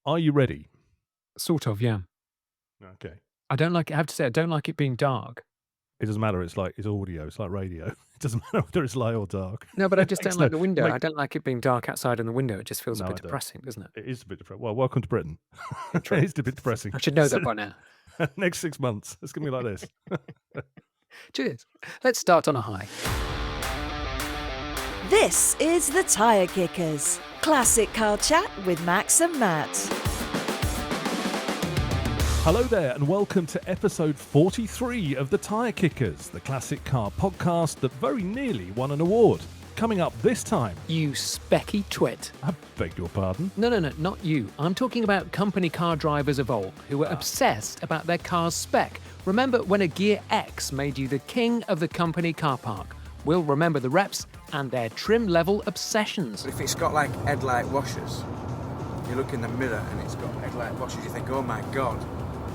Are you ready? Sort of, yeah. Okay. I don't like it being dark. It doesn't matter. It's audio. It's like radio. It doesn't matter whether it's light or dark. No, but I just don't like the window. Make, I don't like it being dark outside in the window. It just feels a no, bit I don't. depressing, doesn't it? It is a bit depressing. Well, welcome to Britain. True. It is a bit depressing. I should know that by now. Next 6 months, it's going to be like this. Cheers. Let's start on a high. This is the Tyre Kickers. Classic car chat with Max and Matt. Hello there, and welcome to episode 43 of the Tyre Kickers, the classic car podcast that very nearly won an award. Coming up this time... You Speccy Twit. I beg your pardon? No, not you. I'm talking about company car drivers of old who were obsessed about their car's spec. Remember when a Gear X made you the king of the company car park? We'll remember the reps and their trim level obsessions. If it's got like headlight washers, you look in the mirror and it's got headlight washers, you think, oh my God,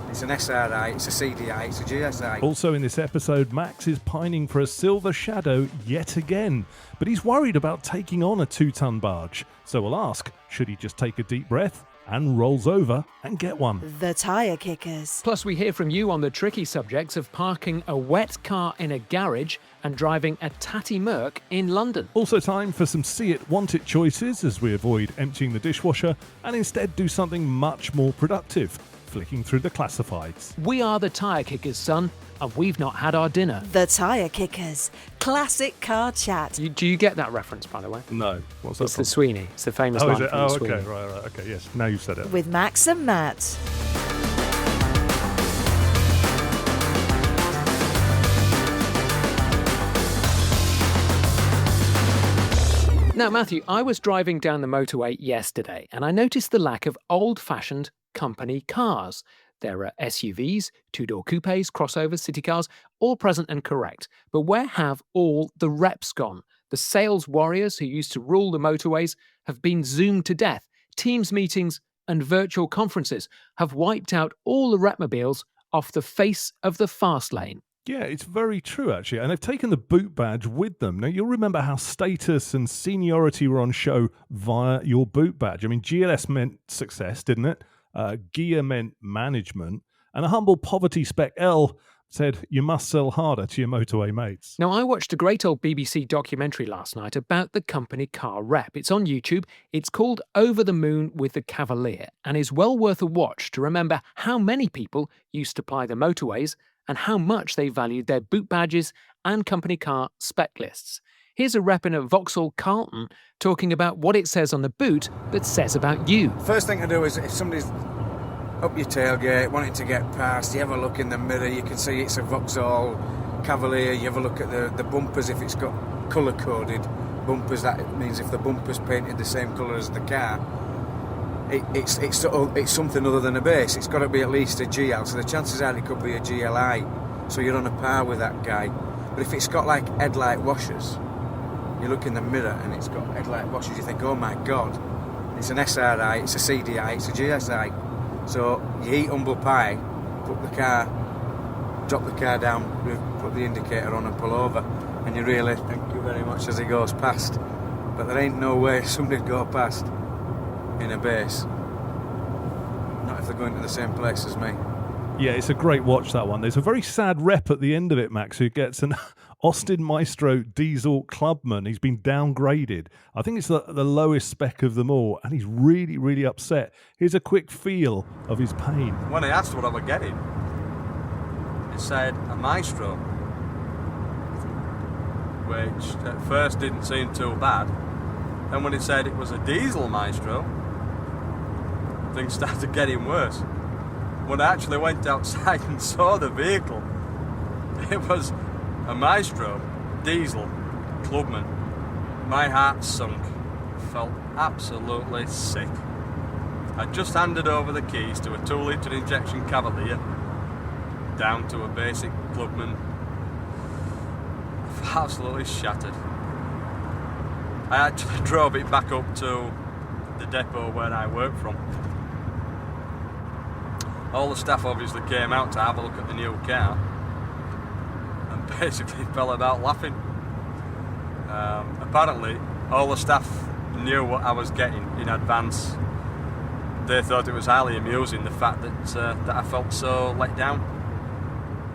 it's an SRI, it's a CDI, it's a GSI. Also in this episode, Max is pining for a silver shadow yet again, but he's worried about taking on a 2-ton barge. So we'll ask, should he just take a deep breath and rolls over and get one? The Tyre Kickers. Plus, we hear from you on the tricky subjects of parking a wet car in a garage and driving a tatty Merc in London. Also time for some see it, want it choices as we avoid emptying the dishwasher and instead do something much more productive, flicking through the classifieds. We are the Tyre Kickers, son, and we've not had our dinner. The Tyre Kickers. Classic car chat. Do you get that reference, by the way? No. What's that It's from? the Sweeney. It's the famous Oh, line is it? from Oh, the okay, Sweeney. right, okay, yes. Now you've said it. With Max and Matt. Now, Matthew, I was driving down the motorway yesterday and I noticed the lack of old-fashioned company cars. There are SUVs, two-door coupes, crossovers, city cars, all present and correct. But where have all the reps gone? The sales warriors who used to rule the motorways have been zoomed to death. Teams meetings and virtual conferences have wiped out all the repmobiles off the face of the fast lane. Yeah, it's very true, actually. And they've taken the boot badge with them. Now, you'll remember how status and seniority were on show via your boot badge. I mean, GLS meant success, didn't it? Gear meant management. And a humble poverty spec L said you must sell harder to your motorway mates. Now, I watched a great old BBC documentary last night about the company car rep. It's on YouTube. It's called Over the Moon with the Cavalier and is well worth a watch to remember how many people used to ply the motorways and how much they valued their boot badges and company car spec lists. Here's a rep in a Vauxhall Carlton talking about what it says on the boot that says about you. First thing to do is if somebody's up your tailgate, wanting to get past, you have a look in the mirror, you can see it's a Vauxhall Cavalier, you have a look at the bumpers, if it's got colour-coded bumpers, that means if the bumper's painted the same colour as the car, it's something other than a base. It's got to be at least a GL, so the chances are it could be a GLI, so you're on a par with that guy. But if it's got like headlight washers, you look in the mirror and it's got headlight washers, you think, oh my God, it's an SRI, it's a CDI, it's a GSI. So you eat humble pie, drop the car down, put the indicator on and pull over, and you really thank you very much as he goes past. But there ain't no way somebody'd go past in a base. Not if they're going to the same place as me. Yeah, it's a great watch, that one. There's a very sad rep at the end of it, Max, who gets an Austin Maestro diesel clubman. He's been downgraded. I think it's the lowest spec of them all, and he's really, really upset. Here's a quick feel of his pain. When I asked what I was getting, it said a Maestro, which at first didn't seem too bad. And when it said it was a diesel Maestro, things started getting worse. When I actually went outside and saw the vehicle, it was a Maestro diesel clubman. My heart sunk. I felt absolutely sick. I just handed over the keys to a 2-litre injection Cavalier down to a basic clubman. I felt absolutely shattered. I actually drove it back up to the depot where I work from. All the staff obviously came out to have a look at the new car and basically fell about laughing. Apparently all the staff knew what I was getting in advance they thought it was highly amusing, the fact that I felt so let down.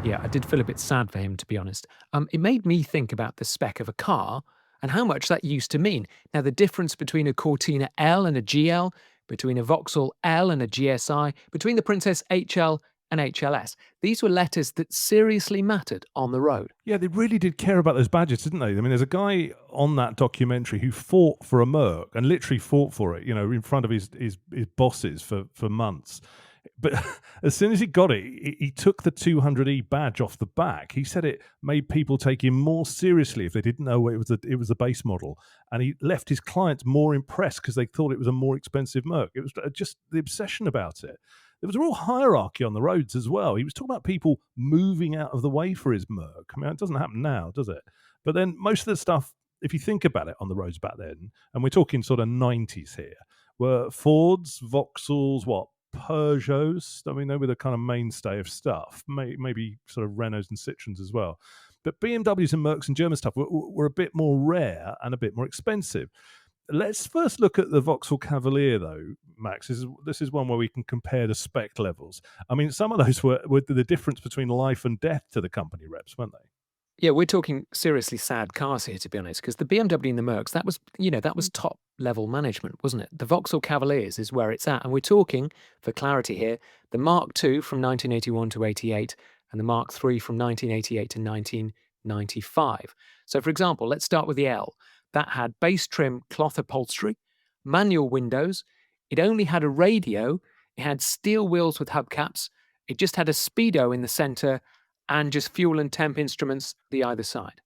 Yeah, I did feel a bit sad for him, to be honest. It made me think about the spec of a car and how much that used to mean. Now, the difference between a Cortina L and a GL, between a Vauxhall L and a GSI, between the Princess HL and HLS, these were letters that seriously mattered on the road. Yeah, they really did care about those badges, didn't they? I mean, there's a guy on that documentary who fought for a Merc and literally fought for it, in front of his bosses for months. But as soon as he got it, he took the 200E badge off the back. He said it made people take him more seriously if they didn't know it was a base model. And he left his clients more impressed because they thought it was a more expensive Merc. It was just the obsession about it. There was a real hierarchy on the roads as well. He was talking about people moving out of the way for his Merc. I mean, it doesn't happen now, does it? But then most of the stuff, if you think about it on the roads back then, and we're talking sort of 90s here, were Fords, Vauxhalls, Peugeots. I mean, they were the kind of mainstay of stuff, maybe sort of Renaults and Citroens as well. But BMWs and Mercs and German stuff were a bit more rare and a bit more expensive. Let's first look at the Vauxhall Cavalier, though, Max. This is one where we can compare the spec levels. I mean, some of those were the difference between life and death to the company reps, weren't they? Yeah, we're talking seriously sad cars here, to be honest, because the BMW and the Mercs, that was top level management, wasn't it? The Vauxhall Cavaliers is where it's at. And we're talking, for clarity here, the Mark II from 1981 to 88 and the Mark III from 1988 to 1995. So, for example, let's start with the L. That had base trim cloth upholstery, manual windows. It only had a radio. It had steel wheels with hubcaps. It just had a speedo in the center and just fuel and temp instruments the either side.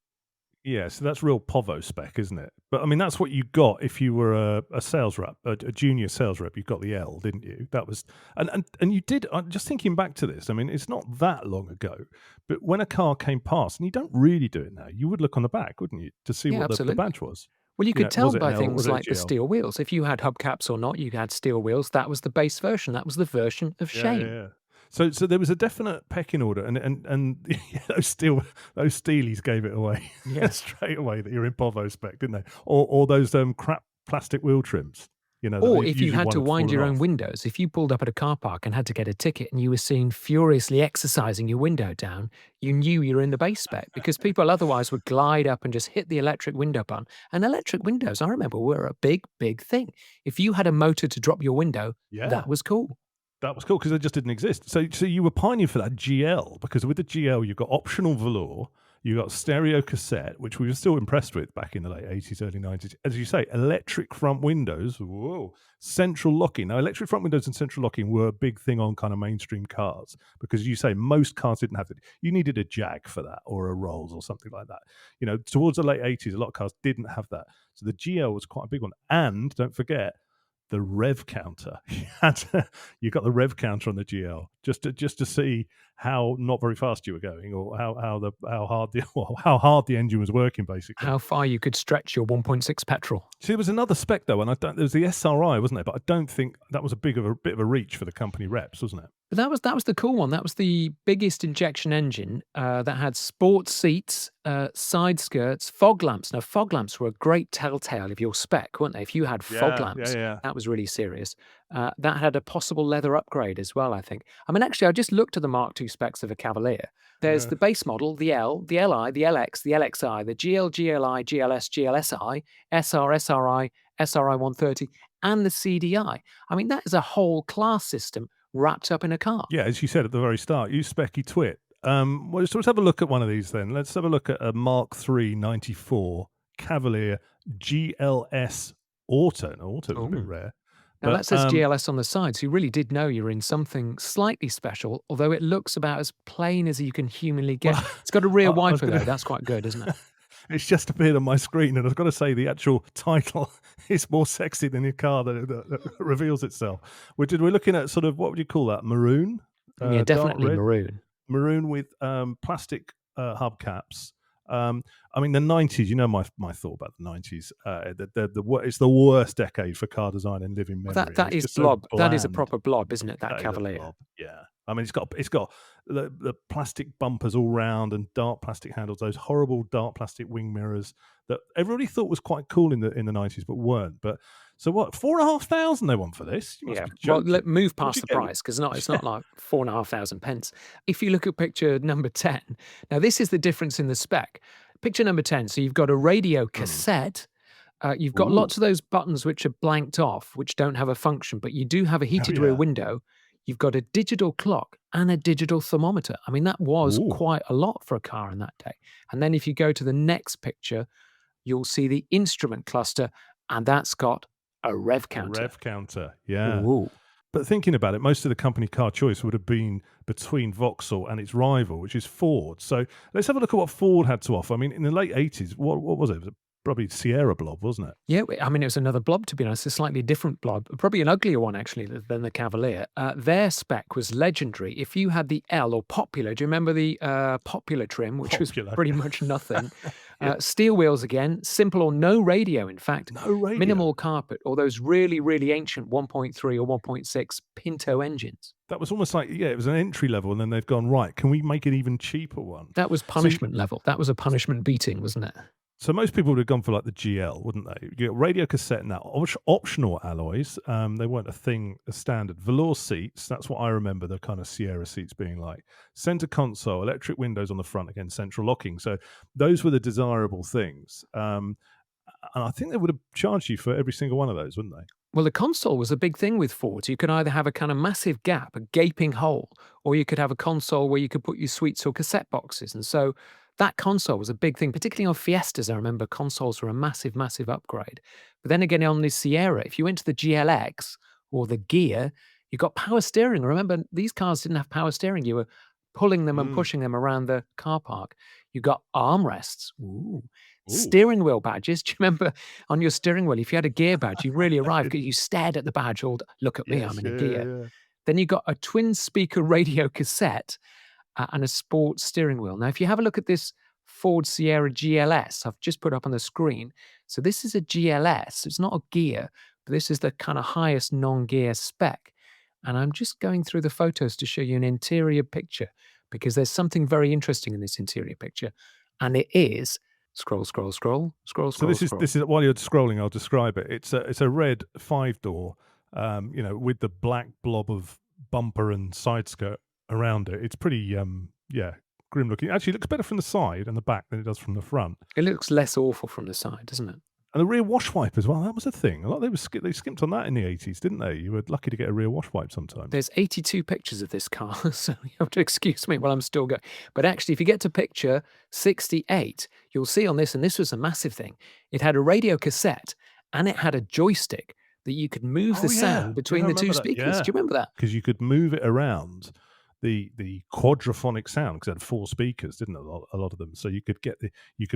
Yeah, so that's real Povo spec, isn't it? But I mean, that's what you got if you were a sales rep, a junior sales rep. You got the L, didn't you? That was, and you did. Just thinking back to this, I mean, it's not that long ago, but when a car came past, and you don't really do it now, you would look on the back, wouldn't you, to see what the badge was? Well, you could tell was it by an L, things was it a like the GL? steel wheels. If you had hubcaps or not, you had steel wheels. That was the base version. That was the version of shame. Yeah. So there was a definite pecking order, and those steelies gave it away straight away that you're in Povo spec, didn't they? Or those crap plastic wheel trims, Or if you had to wind your own windows, if you pulled up at a car park and had to get a ticket and you were seen furiously exercising your window down, you knew you were in the base spec because people otherwise would glide up and just hit the electric window button. And electric windows, I remember, were a big, big thing. If you had a motor to drop your window, that was cool. That was cool because they just didn't exist. So you were pining for that GL because with the GL you've got optional velour, you got stereo cassette, which we were still impressed with back in the late 80s, early 90s. As you say, electric front windows, central locking. Now, electric front windows and central locking were a big thing on kind of mainstream cars because you say most cars didn't have it. You needed a Jag for that or a Rolls or something like that. Towards the late 80s, a lot of cars didn't have that. So the GL was quite a big one. And don't forget, the rev counter. You got the rev counter on the GL just to see how not very fast you were going, or how hard the engine was working, basically. How far you could stretch your 1.6 petrol. See, there was another spec though, and there was the SRI, wasn't there? But I don't think that was a bit of a reach for the company reps, wasn't it? But that was the cool one. That was the biggest injection engine that had sports seats, side skirts, fog lamps. Now, fog lamps were a great telltale of your spec, weren't they? If you had fog lamps, that was really serious. That had a possible leather upgrade as well, I think. I mean, actually, I just looked at the Mark II specs of a Cavalier. There's the base model, the L, the Li, the LX, the LXi, the GL, GLI, GLS, GLSI, SR, SRI, SRI 130, and the CDI. I mean, that is a whole class system wrapped up in a car. Yeah, as you said at the very start, use Speccy Twit. Well, let's have a look at one of these then. Let's have a look at a Mark III 94 Cavalier GLS Auto. Now, Auto was a bit rare. Now, that says GLS on the side, so you really did know you're in something slightly special, although it looks about as plain as you can humanly get. Well, it's got a rear wiper, though. That's quite good, isn't it? It's just appeared on my screen, and I've got to say the actual title is more sexy than your car that reveals itself. We're looking at sort of, what would you call that, maroon? Yeah, definitely maroon. Maroon with plastic hubcaps. I mean, the 90s, you know my thought about the 90s. It's the worst decade for car design in living memory. That is blob. So that is a proper blob, isn't it? That Cavalier. Yeah. I mean, it's got the plastic bumpers all round and dark plastic handles, those horrible dark plastic wing mirrors that everybody thought was quite cool in the 90s, but weren't. But So what? 4,500 they want for this? You must be Well, joking. let move What'd past you the get? price because it's not like 4,500 pence. If you look at picture number 10, now this is the difference in the spec. Picture number 10. So you've got a radio cassette. You've got Ooh. lots of those buttons which are blanked off, which don't have a function, but you do have a heated rear yeah. window. You've got a digital clock and a digital thermometer. I mean, that was Ooh. quite a lot for a car in that day. And then if you go to the next picture, you'll see the instrument cluster, and that's got a rev A counter. rev counter, yeah. Ooh. But thinking about it, most of the company car choice would have been between Vauxhall and its rival, which is Ford. So let's have a look at what Ford had to offer. I mean, in the late 80s, what was it? It was probably Sierra Blob, wasn't it? Yeah, I mean, it was another blob, to be honest, a slightly different blob, probably an uglier one, actually, than the Cavalier. Their spec was legendary. If you had the L or Popular, do you remember the Popular trim, which Popular. was pretty much nothing? Yeah. Steel wheels again, simple or no radio, in fact. No radio. Minimal carpet, or those really, really ancient 1.3 or 1.6 Pinto engines. That was almost like, it was an entry level, and then they've gone, right, can we make an even cheaper one? That was punishment level. That was a punishment beating, wasn't it? So most people would have gone for like the GL, wouldn't they? You get radio cassette and that. Optional alloys, they weren't a standard. Velour seats, that's what I remember the kind of Sierra seats being like. Center console, electric windows on the front, again, central locking. So those were the desirable things. And I think they would have charged you for every single one of those, wouldn't they? Well, the console was a big thing with Ford. You could either have a kind of massive gap, a gaping hole, or you could have a console where you could put your suites or cassette boxes. And so that console was a big thing, particularly on Fiestas. I remember consoles were a massive, massive upgrade. But then again, on the Sierra, if you went to the GLX or the Gear, you got power steering. Remember, these cars didn't have power steering. You were pulling them and pushing them around the car park. You got armrests. Ooh. Steering wheel badges. Do you remember on your steering wheel, if you had a gear badge, you really arrived because you stared at the badge, look at me, I'm in a gear. Yeah. Then you got a twin speaker radio cassette and a sports steering wheel. Now, if you have a look at this Ford Sierra GLS, I've just put up on the screen. So this is a GLS. It's not a gear, but this is the kind of highest non-gear spec. And I'm just going through the photos to show you an interior picture because there's something very interesting in this interior picture. And it is scroll. So this is while you're scrolling, I'll describe it. It's a red 5-door, with the black blob of bumper and side skirt around it. It's pretty grim looking. Actually, it looks better from the side and the back than it does from the front. It looks less awful from the side, doesn't it? And the rear wash wipe as well. That was a thing. A lot they skimped on that in the 80s, didn't they? You were lucky to get a rear wash wipe sometimes. There's 82 pictures of this car, so you have to excuse me while I'm still going. But actually, if you get to picture 68, you'll see on this, and this was a massive thing, it had a radio cassette and it had a joystick that you could move the sound between the two speakers. Do you remember that? Because you could move it around the quadraphonic sound, because it had 4 speakers, didn't it? A lot of them. So you could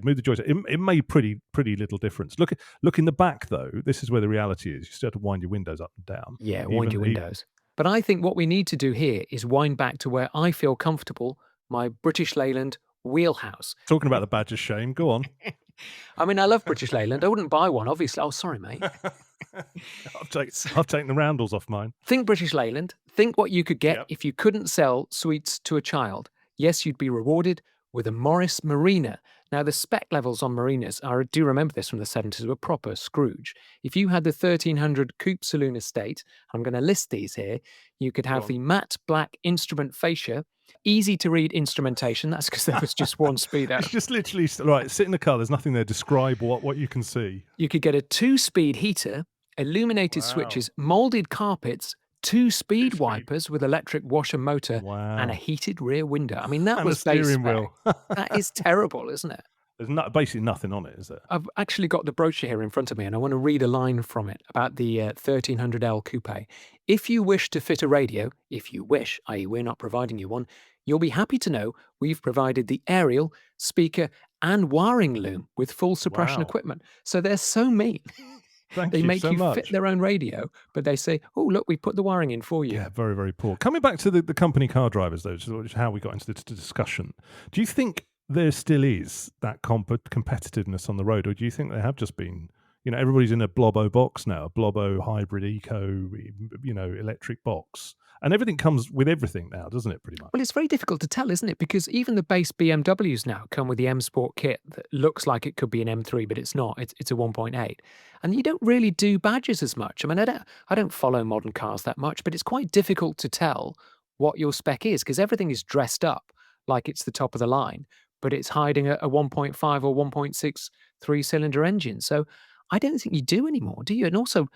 move the joystick. It made pretty little difference. Look in the back though. This is where the reality is. You still have to wind your windows up and down. Yeah, wind your windows. But I think what we need to do here is wind back to where I feel comfortable, my British Leyland wheelhouse. Talking about the badge of shame, go on. I mean, I love British Leyland. I wouldn't buy one, obviously. Oh, sorry, mate. I've taken the roundels off mine. Think British Leyland. Think what you could get if you couldn't sell sweets to a child. Yes, you'd be rewarded with a Morris Marina. Now, the spec levels on Marinas, I do remember this from the 70s, were proper Scrooge. If you had the 1300 Coupe Saloon Estate, I'm going to list these here, you could have the matte black instrument fascia, easy to read instrumentation. That's because there was just one speedo. It's just literally, right, sit in the car, there's nothing there. Describe what you can see. You could get a 2-speed heater, illuminated switches, molded carpets, 2-speed wipers with electric washer motor, and a heated rear window. I mean, that was base steering spec. wheel. That is terrible, isn't it? There's basically nothing on it, is there? I've actually got the brochure here in front of me, and I want to read a line from it about the 1300L Coupe. If you wish to fit a radio, if you wish, i.e. we're not providing you one, you'll be happy to know we've provided the aerial, speaker, and wiring loom with full suppression equipment. So they're so mean. They make you fit their own radio, but they say, oh, look, we put the wiring in for you. Yeah, very, very poor. Coming back to the company car drivers, though, which is how we got into the discussion, do you think there still is that competitiveness on the road, or do you think they have just been, everybody's in a Blobo box now, a Blobo hybrid eco, electric box, And everything comes with everything now, doesn't it, pretty much? Well, it's very difficult to tell, isn't it? Because even the base BMWs now come with the M Sport kit that looks like it could be an M3, but it's not. It's a 1.8. And you don't really do badges as much. I mean, I don't follow modern cars that much, but it's quite difficult to tell what your spec is because everything is dressed up like it's the top of the line, but it's hiding a 1.5 or 1.6 three-cylinder engine. So I don't think you do anymore, do you? And also,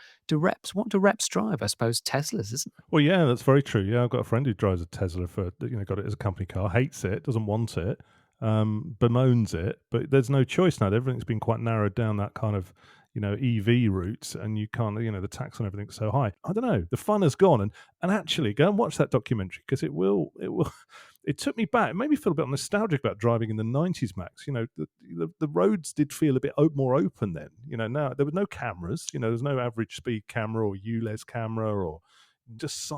what do reps drive? I suppose Teslas, isn't it? Well, yeah, that's very true. Yeah, I've got a friend who drives a Tesla got it as a company car, hates it, doesn't want it, bemoans it, but there's no choice now. Everything's been quite narrowed down that kind of, EV routes, and you can't, the tax on everything's so high. I don't know. The fun has gone, and actually go and watch that documentary because it will. It took me back. It made me feel a bit nostalgic about driving in the 90s, Max. The roads did feel a bit more open then. Now there were no cameras. There was no average speed camera or ULEZ camera or just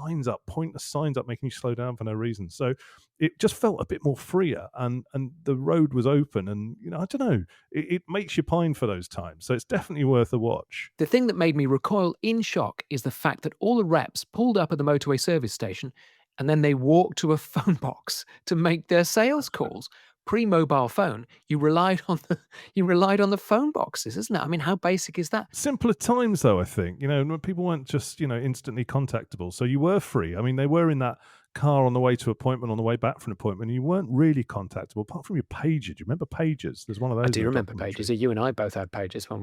pointless signs up making you slow down for no reason. So it just felt a bit more freer and the road was open and, I don't know, it makes you pine for those times. So it's definitely worth a watch. The thing that made me recoil in shock is the fact that all the reps pulled up at the motorway service station and then they walked to a phone box to make their sales calls. Pre-mobile phone, you relied on the phone boxes, isn't it? I mean, how basic is that? Simpler times, though, I think. People weren't just instantly contactable, so you were free. I mean, they were in that car on the way to appointment, on the way back from an appointment, and you weren't really contactable apart from your pager. Do you remember pagers? There's one of those. I do remember pagers. You and I both had pagers when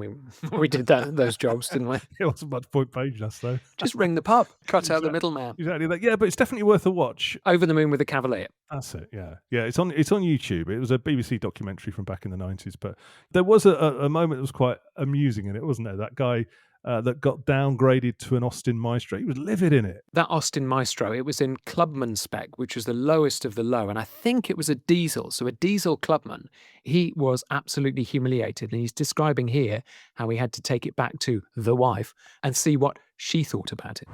we did those jobs, didn't we? It wasn't much point paging us though. Just ring the pub, cut out the middleman. Exactly that. Yeah, but it's definitely worth a watch. Over the Moon with the Cavalier. That's it. Yeah. It's on YouTube. It was a BBC documentary from back in the 90s, but there was a moment that was quite amusing in it, wasn't there? That guy that got downgraded to an Austin Maestro. He was livid in it. That Austin Maestro, it was in Clubman spec, which was the lowest of the low, and I think it was a diesel. So a diesel Clubman. He was absolutely humiliated, and he's describing here how he had to take it back to the wife and see what she thought about it.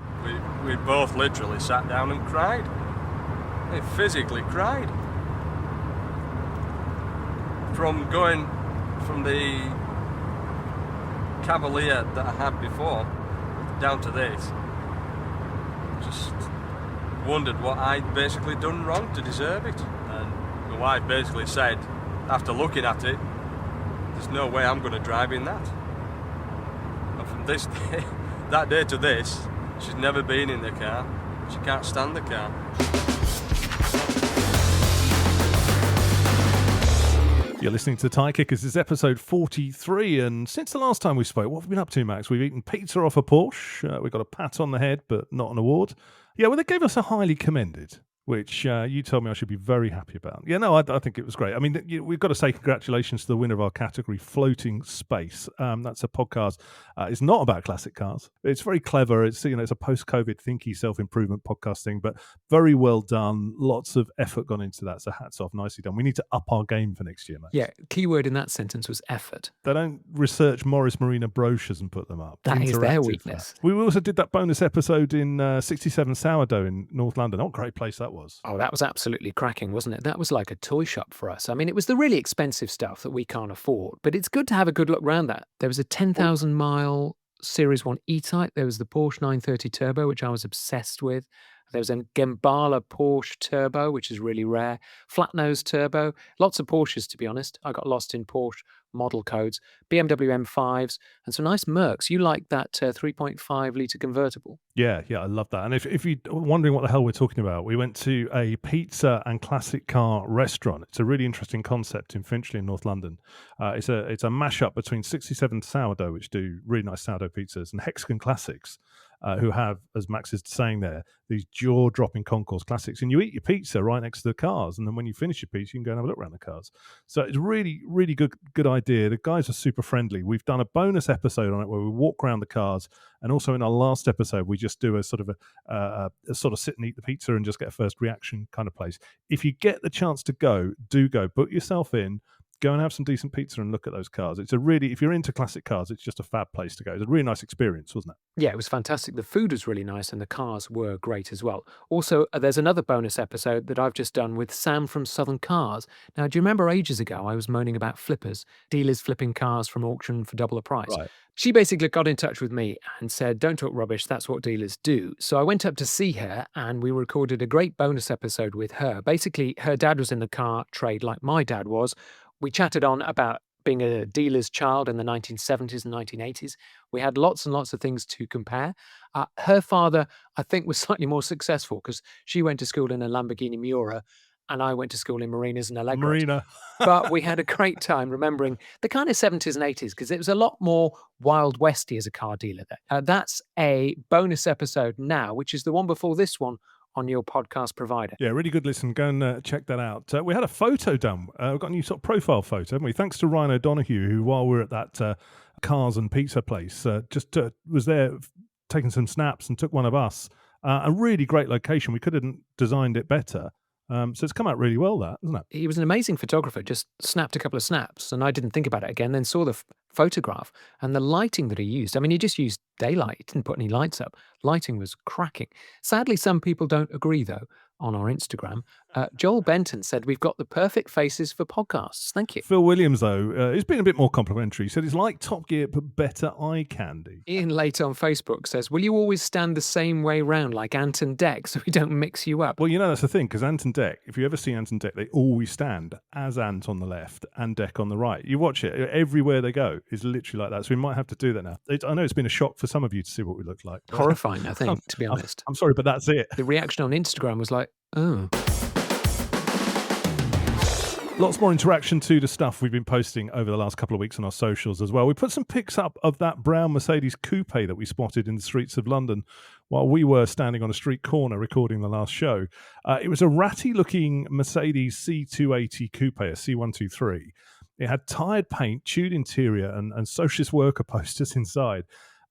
We both literally sat down and cried. They physically cried. From going from the Cavalier that I had before down to this, just wondered what I'd basically done wrong to deserve it. And my wife basically said, after looking at it, there's no way I'm going to drive in that. And from this day, that day to this, she's never been in the car. She can't stand the car. You're listening to Tyre Kickers. This is episode 43, and since the last time we spoke, what have we been up to, Max? We've eaten pizza off a Porsche. We got a pat on the head, but not an award. Yeah, well, they gave us a highly commended, which you told me I should be very happy about. Yeah, no, I think it was great. I mean, we've got to say congratulations to the winner of our category, Floating Space. That's a podcast. It's not about classic cars. It's very clever. It's it's a post-COVID thinky self-improvement podcast thing, but very well done. Lots of effort gone into that. So hats off, nicely done. We need to up our game for next year, mate. Yeah, key word in that sentence was effort. They don't research Morris Marina brochures and put them up. That is their weakness. We also did that bonus episode in 67 Sourdough in North London. What a great place that was. Oh, that was absolutely cracking, wasn't it? That was like a toy shop for us. I mean, it was the really expensive stuff that we can't afford, but it's good to have a good look around that. There was a 10,000 mile Series 1 E-Type. There was the Porsche 930 Turbo, which I was obsessed with. There was a Gembala Porsche Turbo, which is really rare. Flat nose Turbo. Lots of Porsches, to be honest. I got lost in Porsche model codes. BMW M5s and some nice Mercs. You like that 3.5 litre convertible? Yeah, I love that. And if you're wondering what the hell we're talking about, we went to a pizza and classic car restaurant. It's a really interesting concept in Finchley in North London. It's a mashup between 67 Sourdough, which do really nice sourdough pizzas, and Hexagon Classics, who have, as Max is saying there, these jaw-dropping concourse classics. And you eat your pizza right next to the cars, and then when you finish your pizza, you can go and have a look around the cars. So it's really, really good idea. The guys are super friendly. We've done a bonus episode on it where we walk around the cars, and also in our last episode, we just do a sort of a sort of sit and eat the pizza and just get a first reaction kind of place. If you get the chance to go, do go. Book yourself in. go and have some decent pizza and look at those cars. It's if you're into classic cars, it's just a fab place to go. It's a really nice experience, wasn't it? Yeah, it was fantastic. The food was really nice and the cars were great as well. Also, there's another bonus episode that I've just done with Sam from Southern Cars. Now, do you remember ages ago I was moaning about flippers, dealers flipping cars from auction for double the price? Right. She basically got in touch with me and said, don't talk rubbish, that's what dealers do. So I went up to see her and we recorded a great bonus episode with her. Basically, her dad was in the car trade like my dad was. We chatted on about being a dealer's child in the 1970s and 1980s. We had lots and lots of things to compare. Her father, I think, was slightly more successful because she went to school in a Lamborghini Miura and I went to school in Marinas and Allegros. Marina. But we had a great time remembering the kind of 70s and 80s because it was a lot more Wild Westy as a car dealer there. That's a bonus episode now, which is the one before this one on your podcast provider. Yeah, really good listen. Go and check that out. We had a photo done. We've got a new sort of profile photo, haven't we? Thanks to Ryan O'Donoghue, who, while we were at that cars and pizza place, just was there taking some snaps and took one of us. A really great location. We could have designed it better. So it's come out really well, that, isn't it? He was an amazing photographer, just snapped a couple of snaps, and I didn't think about it again, then saw the photograph and the lighting that he used. I mean, he just used daylight. He didn't put any lights up. Lighting was cracking. Sadly, some people don't agree, though, on our Instagram. Joel Benton said, we've got the perfect faces for podcasts. Thank you. Phil Williams, though, he's been a bit more complimentary. He said it's like Top Gear, but better eye candy. Ian Late on Facebook says, will you always stand the same way round like Ant and Dec so we don't mix you up? Well, that's the thing, because Ant and Dec, if you ever see Ant and Dec, they always stand as Ant on the left and Dec on the right. You watch it, everywhere they go is literally like that. So we might have to do that now. I know it's been a shock for some of you to see what we look like. Horrifying, I think, to be honest. I'm sorry, but that's it. The reaction on Instagram was like, oh. Lots more interaction to the stuff we've been posting over the last couple of weeks on our socials as well. We put some pics up of that brown Mercedes coupe that we spotted in the streets of London while we were standing on a street corner recording the last show. It was a ratty-looking Mercedes C280 coupe, a C123. It had tired paint, tuned interior, and socialist worker posters inside.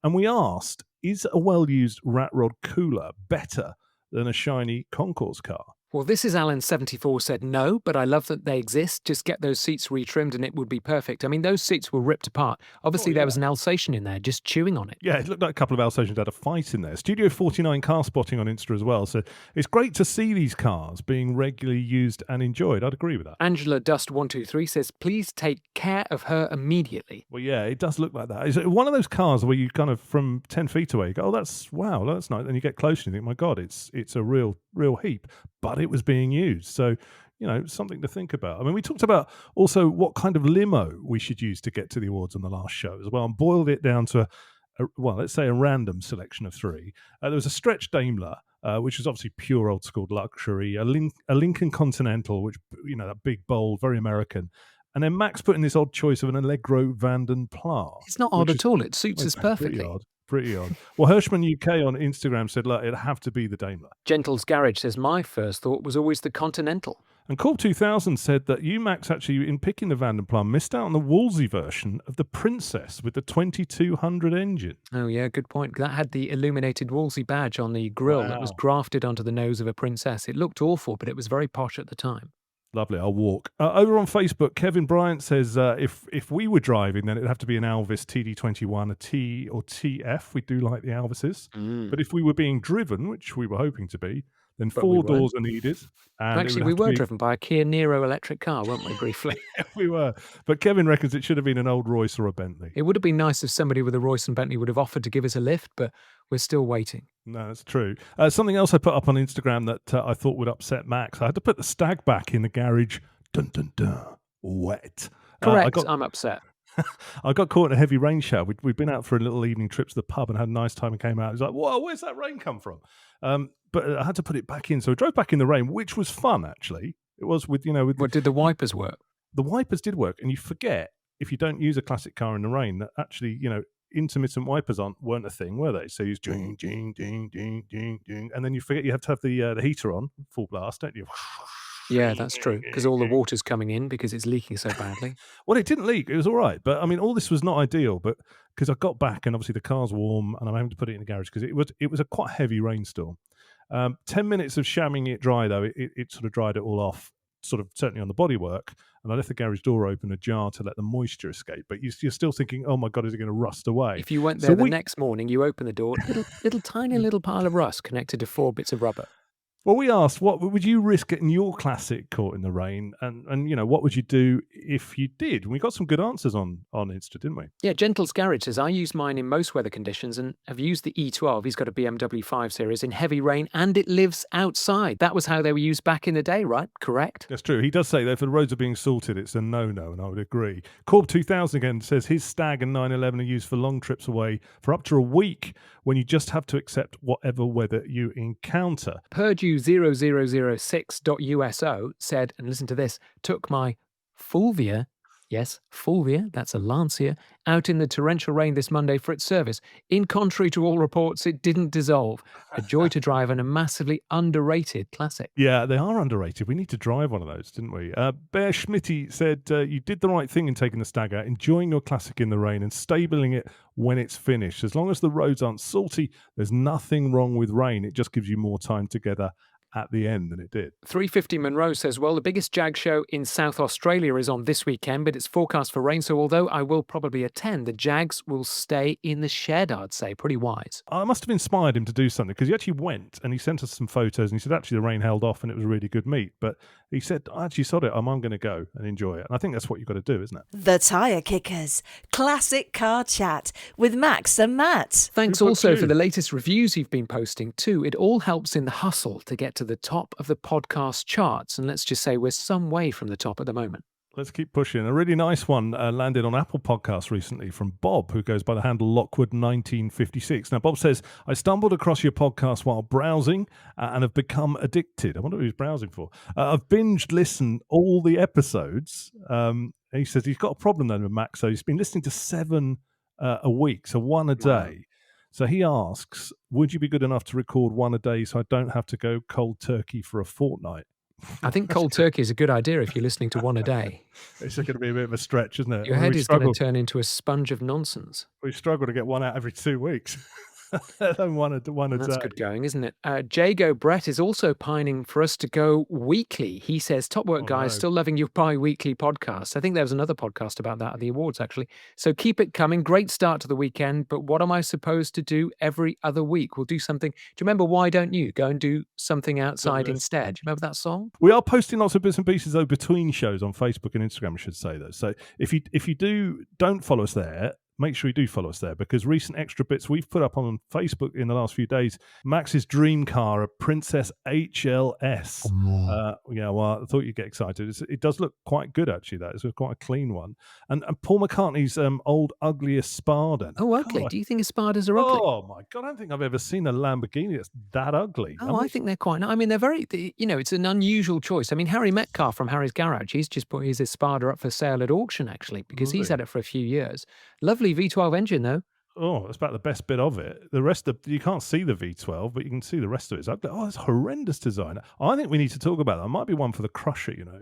And we asked, is a well-used rat rod cooler better than a shiny concourse car? Well, this is Alan74 said no, but I love that they exist. Just get those seats retrimmed and it would be perfect. I mean, those seats were ripped apart. Obviously, there was an Alsatian in there just chewing on it. Yeah, it looked like a couple of Alsatians had a fight in there. Studio 49 car spotting on Insta as well. So it's great to see these cars being regularly used and enjoyed. I'd agree with that. Angela Dust123 says, please take care of her immediately. Well, yeah, it does look like that. It's one of those cars where you kind of from 10 feet away, you go, oh, that's nice. And you get closer and you think, my God, it's a real heap. But it was being used. So, something to think about. I mean, we talked about also what kind of limo we should use to get to the awards on the last show as well, and boiled it down to, let's say a random selection of three. There was a stretch Daimler, which was obviously pure old school luxury, a Lincoln Continental, which, that big, bold, very American. And then Max put in this odd choice of an Allegro Vanden Plas. It's not odd at all. It suits us perfectly. Pretty odd. Well, Hirschman UK on Instagram said, look, it'd have to be the Daimler. Gentle's Garage says, my first thought was always the Continental. And Corp 2000 said that you, Max, actually, in picking the Vanden Plas, missed out on the Wolsey version of the Princess with the 2200 engine. Oh, yeah, good point. That had the illuminated Wolsey badge on the grille that was grafted onto the nose of a Princess. It looked awful, but it was very posh at the time. Lovely, I'll walk. Over on Facebook, Kevin Bryant says if we were driving, then it'd have to be an Alvis TD21, a T or TF. We do like the Alvises. But if we were being driven, which we were hoping to be, then four doors are needed. And actually, we were driven by a Kia Niro electric car, weren't we, briefly? Yeah, we were. But Kevin reckons it should have been an old Royce or a Bentley. It would have been nice if somebody with a Royce and Bentley would have offered to give us a lift, but we're still waiting. No, that's true. Something else I put up on Instagram that I thought would upset Max. I had to put the Stag back in the garage. Dun, dun, dun. Wet. Correct, I'm upset. I got caught in a heavy rain shower. We'd been out for a little evening trip to the pub and had a nice time and came out. It was like, whoa, where's that rain come from? But I had to put it back in. So I drove back in the rain, which was fun, actually. It was with. What, did the wipers work? The wipers did work. And you forget, if you don't use a classic car in the rain, that actually, intermittent wipers weren't a thing, were they? So you use ding, ding, ding, ding, ding, ding. And then you forget you have to have the heater on, full blast, don't you? Yeah, that's true, because all the water's coming in because it's leaking so badly. Well, it didn't leak. It was all right. But, I mean, all this was not ideal. But because I got back and obviously the car's warm and I'm having to put it in the garage because it was a quite heavy rainstorm. 10 minutes of shamming it dry, though, it sort of dried it all off, sort of certainly on the bodywork. and I left the garage door open ajar to let the moisture escape. But you're still thinking, oh my God, is it going to rust away? If you went So there the next morning, you open the door, tiny little pile of rust connected to 4 bits of rubber. Well, we asked, what would you risk getting your classic caught in the rain? And what would you do if you did? And we got some good answers on Insta, didn't we? Yeah, Gentle's Garage says, I use mine in most weather conditions and have used the E12. He's got a BMW 5 Series in heavy rain and it lives outside. That was how they were used back in the day, right? Correct? That's true. He does say, though, if the roads are being salted, it's a no-no, and I would agree. Corb 2000 again says his Stag and 911 are used for long trips away for up to a week when you just have to accept whatever weather you encounter. Purdue0006.uso said, and listen to this, took my Fulvia, yes, Fulvia, that's a Lancia, out in the torrential rain this Monday for its service. In contrary to all reports, it didn't dissolve. A joy to drive and a massively underrated classic. Yeah, they are underrated. We need to drive one of those, didn't we? Bear Schmitty said, you did the right thing in taking the Stag out, enjoying your classic in the rain and stabling it when it's finished. As long as the roads aren't salty, there's nothing wrong with rain. It just gives you more time together at the end than it did. 350 Monroe says, well, the biggest Jag show in South Australia is on this weekend, but it's forecast for rain. So although I will probably attend, the Jags will stay in the shed, I'd say. Pretty wise. I must have inspired him to do something because he actually went and he sent us some photos and he said, actually, the rain held off and it was really good meat. But he said, I actually sod it. I'm going to go and enjoy it. And I think that's what you've got to do, isn't it? The Tyre Kickers. Classic car chat with Max and Matt. Thanks also for the latest reviews you've been posting too. It all helps in the hustle to get to the top of the podcast charts. And let's just say we're some way from the top at the moment. Let's keep pushing. A really nice one landed on Apple Podcasts recently from Bob, who goes by the handle Lockwood1956. Now, Bob says, I stumbled across your podcast while browsing and have become addicted. I wonder what he's browsing for. I've binged listened all the episodes. He says he's got a problem then with Max, so he's been listening to 7 a week, so 1 a day. Wow. So he asks, would you be good enough to record 1 a day so I don't have to go cold turkey for a fortnight? I think cold turkey is a good idea if you're listening to 1 a day. It's going to be a bit of a stretch, isn't it? Your head is going to turn into a sponge of nonsense. We struggle to get 1 out every 2 weeks. one a That's day. Good going, isn't it? Jago Brett is also pining for us to go weekly. He says, top work, guys, still loving your bi-weekly podcast. I think there was another podcast about that at the awards, actually. So keep it coming. Great start to the weekend. But what am I supposed to do every other week? We'll do something. Do you remember Why Don't You? Go and do something outside instead. Do you remember that song? We are posting lots of bits and pieces, though, between shows on Facebook and Instagram, I should say, though. So if you don't follow us there, make sure you do follow us there, because recent extra bits we've put up on Facebook in the last few days. Max's dream car, a Princess HLS. Well, I thought you'd get excited. It does look quite good, actually. That it's quite a clean one. And Paul McCartney's old ugly Espada. Oh, ugly. Do you think Espadas are ugly? Oh my God, I don't think I've ever seen a Lamborghini that's that ugly. I think they're quite. I mean, they're very. It's an unusual choice. I mean, Harry Metcalf from Harry's Garage, he's just put his Espada up for sale at auction, actually, because he's had it for a few years. Lovely V12 engine, though. Oh, that's about the best bit of it. The rest of you can't see the V12, but you can see the rest of it. It's ugly. Oh, it's horrendous design. I think we need to talk about that. It might be one for the Crusher, you know.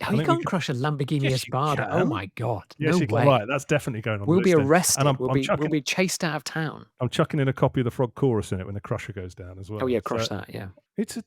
Oh, you can't crush a Lamborghini Espada. Oh my God! Yes, no you can. way. Right, that's definitely going on. We'll be arrested. And we'll be chased out of town. I'm chucking in a copy of the Frog Chorus in it when the Crusher goes down as well. Oh yeah, crush that. Yeah. It's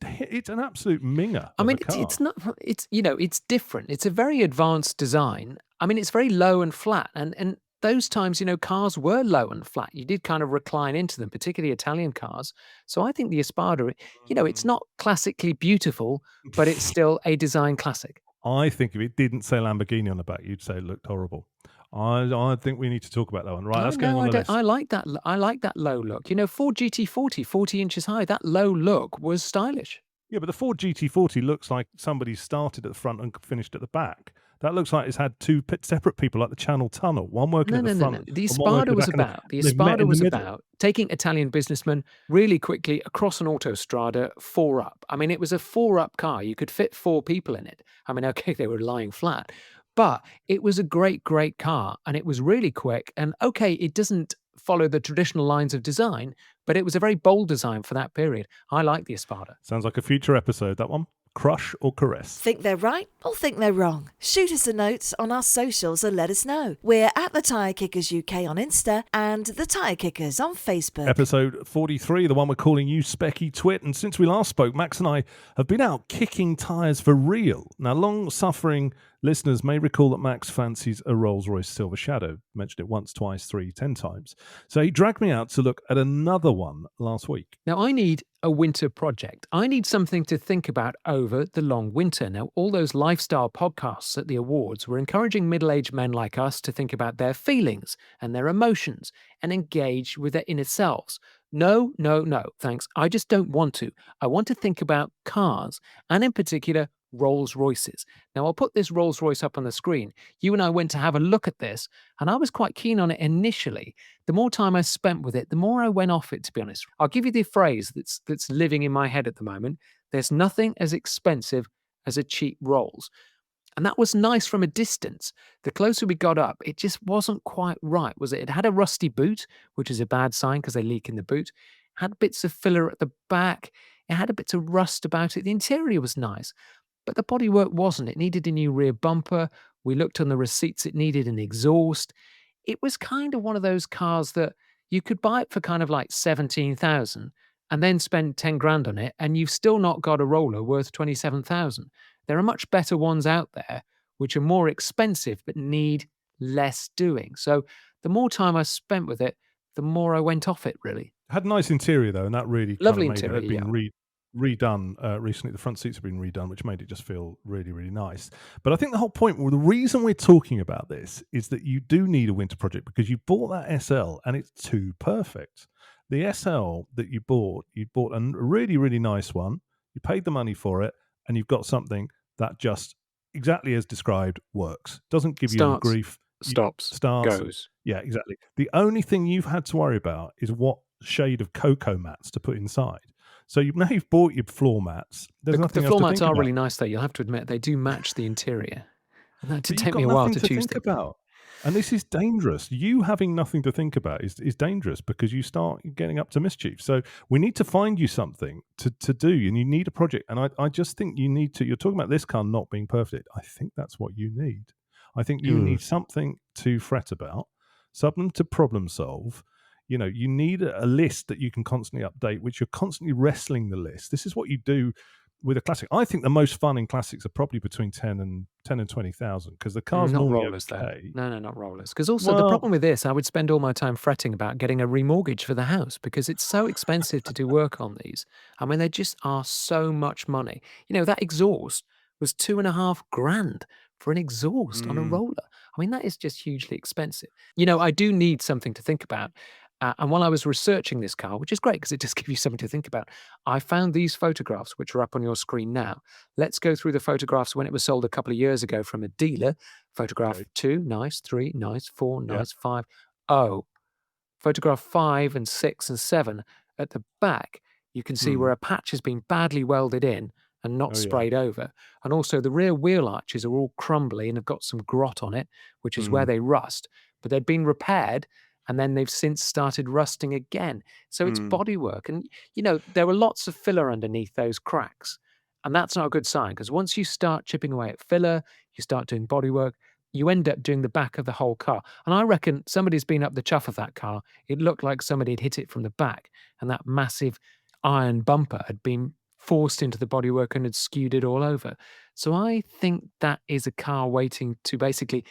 an absolute minger. I mean, it's not. It's different. It's a very advanced design. I mean, it's very low and flat, and those times, cars were low and flat. You did kind of recline into them, particularly Italian cars. So I think the Espada, it's not classically beautiful, but it's still a design classic. I think if it didn't say Lamborghini on the back, you'd say it looked horrible. I think we need to talk about that one. Right, that's going on the list. I like that. I like that low look. Ford GT40, 40 inches high. That low look was stylish. Yeah, but the Ford GT40 looks like somebody started at the front and finished at the back. That looks like it's had 2 separate people, like the Channel Tunnel. One working at the front. No. The Espada was about taking Italian businessmen really quickly across an autostrada 4 up. I mean, it was a 4 up car. You could fit 4 people in it. I mean, okay, they were lying flat, but it was a great, great car, and it was really quick. And okay, it doesn't follow the traditional lines of design, But it was a very bold design for that period. I like the Espada. Sounds like a future episode, that one. Crush or caress? Think they're right or think they're wrong? Shoot us a note on our socials and let us know. We're at the Tyre Kickers UK on Insta and the Tyre Kickers on Facebook. Episode 43, the one we're calling you Speccy Twit. And since we last spoke, Max and I have been out kicking tyres for real. Now, long-suffering listeners may recall that Max fancies a Rolls Royce Silver Shadow. Mentioned it once, twice, 3, 10 times. So he dragged me out to look at another one last week. Now, I need a winter project. I need something to think about over the long winter. Now, all those lifestyle podcasts at the awards were encouraging middle-aged men like us to think about their feelings and their emotions and engage with their inner selves. No, thanks. I just don't want to. I want to think about cars, and in particular, Rolls Royces. Now, I'll put this Rolls Royce up on the screen. You and I went to have a look at this, and I was quite keen on it initially. The more time I spent with it, the more I went off it, to be honest. I'll give you the phrase that's living in my head at the moment. There's nothing as expensive as a cheap Rolls. And that was nice from a distance. The closer we got up, it just wasn't quite right, was it? It had a rusty boot, which is a bad sign because they leak in the boot. It had bits of filler at the back. It had a bit of rust about it. The interior was nice. But the bodywork wasn't. It needed a new rear bumper. We looked on the receipts. It needed an exhaust. It was kind of one of those cars that you could buy it for kind of like 17,000 and then spend 10 grand on it, and you've still not got a roller worth 27,000. There are much better ones out there which are more expensive but need less doing. So the more time I spent with it, the more I went off it, really. Had a nice interior, though, and that really Lovely kind of made interior, it. Had been redone recently. The front seats have been redone, which made it just feel really, really nice. But I think the whole point, well, the reason we're talking about this is that you do need a winter project because you bought that SL and it's too perfect. The SL that you bought a really, really nice one. You paid the money for it, and you've got something that just exactly as described works. Doesn't give you any grief. Starts, goes. Yeah, exactly. The only thing you've had to worry about is what shade of cocoa mats to put inside. So you've bought your floor mats. There's nothing the else floor to mats think are about. really nice, though. You'll have to admit they do match the interior. And that did But take you've me got a while nothing to choose think them. about. And this is dangerous. You having nothing to think about is dangerous because you start getting up to mischief. So we need to find you something to do, and you need a project. And I just think you need to. You're talking about this car not being perfect. I think that's what you need. I think you need something to fret about, something to problem solve. You know, you need a list that you can constantly update, which you're constantly wrestling the list. This is what you do with a classic. I think the most fun in classics are probably between 10 and 20,000 because the car's not normally rollers, okay. though. No, not rollers. Because also the problem with this, I would spend all my time fretting about getting a remortgage for the house because it's so expensive to do work on these. I mean, they just are so much money. You know, that exhaust was 2.5 grand for an exhaust on a roller. I mean, that is just hugely expensive. You know, I do need something to think about. And while I was researching this car, which is great because it just gives you something to think about, I found these photographs, which are up on your screen now. Let's go through the photographs when it was sold a couple of years ago from a dealer. Photograph 2, nice. 3, nice. 4, nice. 5. Oh, photograph 5 and 6 and 7 at the back. You can see where a patch has been badly welded in and not sprayed over. And also the rear wheel arches are all crumbly and have got some grot on it, which is where they rust. But they'd been repaired and then they've since started rusting again. So it's bodywork. And, you know, there were lots of filler underneath those cracks. And that's not a good sign because once you start chipping away at filler, you start doing bodywork, you end up doing the back of the whole car. And I reckon somebody's been up the chuff of that car. It looked like somebody had hit it from the back and that massive iron bumper had been forced into the bodywork and had skewed it all over. So I think that is a car waiting to basically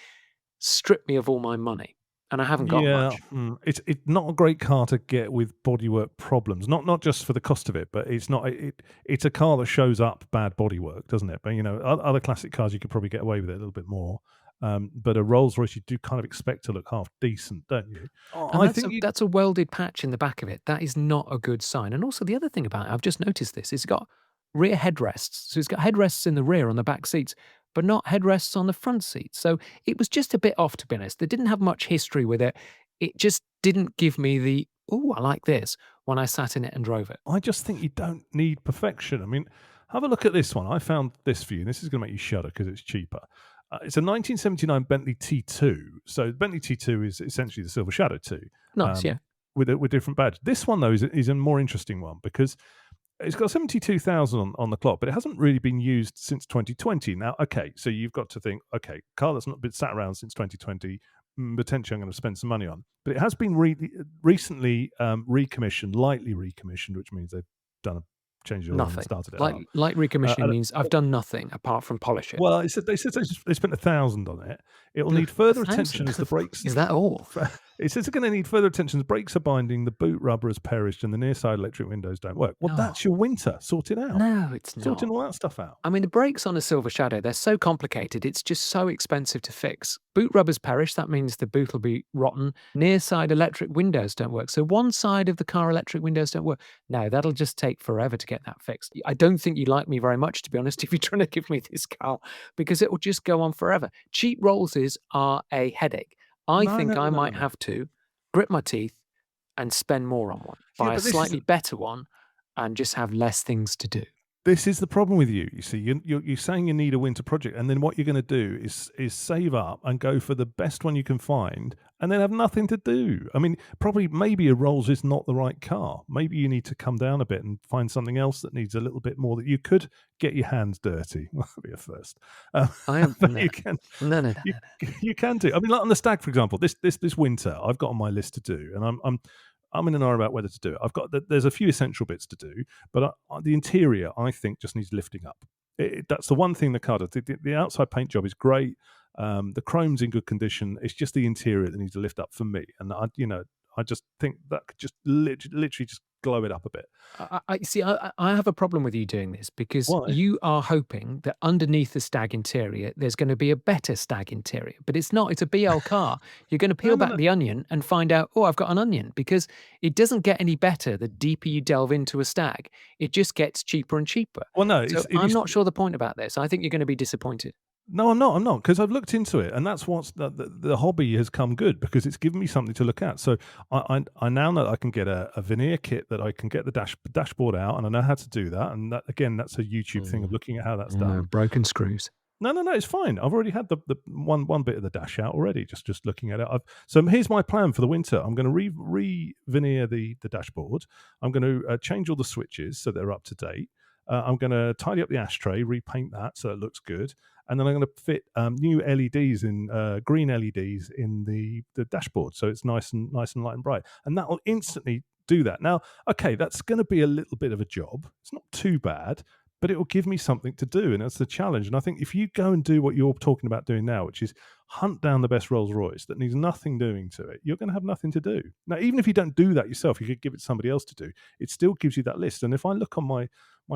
strip me of all my money. And I haven't got much. It's not a great car to get with bodywork problems. Not just for the cost of it, but it's not. It's a car that shows up bad bodywork, doesn't it? But you know, other classic cars you could probably get away with it a little bit more. But a Rolls Royce you do kind of expect to look half decent, don't you? That's a welded patch in the back of it. That is not a good sign. And also the other thing about it, I've just noticed this, it's got rear headrests. So it's got headrests in the rear on the back seats, but not headrests on the front seats. So it was just a bit off, to be honest. They didn't have much history with it. It just didn't give me the, ooh, I like this when I sat in it and drove it. I just think you don't need perfection. I mean, have a look at this one. I found this for you. This is going to make you shudder because it's cheaper. It's a 1979 Bentley T2. So Bentley T2 is essentially the Silver Shadow 2. Nice, yeah. with different badge. This one though is a more interesting one because it's got 72,000 on the clock, but it hasn't really been used since 2020. Now, okay, so you've got to think, okay, car that's not been sat around since 2020, potentially I'm going to spend some money on, but it has been recently recommissioned, lightly recommissioned, which means they've done a change of oil and Nothing. started it Like up. light recommissioning and- means I've done nothing apart from polish it. Well, they said they spent 1,000 on it. It will need further 1,000? attention as the brakes. Is that all? It says it's going to need further attention. The brakes are binding, the boot rubber has perished, and the near side electric windows don't work. Well, No. that's your winter. Sort it out. No, it's not. Sorting all that stuff out. I mean, the brakes on a Silver Shadow, they're so complicated, it's just so expensive to fix. Boot rubbers perish, that means the boot will be rotten. Near side electric windows don't work. So one side of the car electric windows don't work. No, that'll just take forever to get that fixed. I don't think you like me very much, to be honest, if you're trying to give me this car, because it will just go on forever. Cheap Rollses are a headache. I think I might have to grit my teeth and spend more on one. Buy a slightly better one and just have less things to do. This is the problem with you. You see, you're saying you need a winter project, and then what you're going to do is save up and go for the best one you can find, and then have nothing to do. I mean, maybe a Rolls is not the right car. Maybe you need to come down a bit and find something else that needs a little bit more. That you could get your hands dirty. Well, that'd be a first. I am. But No. you can. No. You can do. I mean, like on the Stag, for example. This winter, I've got on my list to do, and I'm in an hour about whether to do it. There's a few essential bits to do, but the interior, I think, just needs lifting up. That's the one thing the car does. The outside paint job is great. The chrome's in good condition. It's just the interior that needs to lift up for me. And I just think that could just literally just glow it up a bit. I have a problem with you doing this because Why? you are hoping that underneath the Stag interior, there's going to be a better Stag interior, but it's not. It's a BL car. You're going to peel back the onion and find out, oh, I've got an onion, because it doesn't get any better the deeper you delve into a Stag. It just gets cheaper and cheaper. Well, no, So I'm not sure the point about this. I think you're going to be disappointed. No, I'm not, because I've looked into it, and that's what's the hobby has come good because it's given me something to look at. So I now know that I can get a veneer kit, that I can get the dashboard out, and I know how to do that. And that, again, that's a YouTube thing of looking at how that's done. Broken screws. No, it's fine. I've already had the one bit of the dash out already, just looking at it. So here's my plan for the winter. I'm going to re-veneer the dashboard. I'm going to change all the switches so they're up to date. I'm going to tidy up the ashtray, repaint that so it looks good. And then I'm going to fit new LEDs green LEDs in the dashboard, so it's nice and light and bright. And that will instantly do that. Now, okay, that's going to be a little bit of a job. It's not too bad, but it will give me something to do, and that's the challenge. And I think if you go and do what you're talking about doing now, which is hunt down the best Rolls Royce that needs nothing doing to it, you're going to have nothing to do. Now, even if you don't do that yourself, you could give it to somebody else to do. It still gives you that list. And if I look on my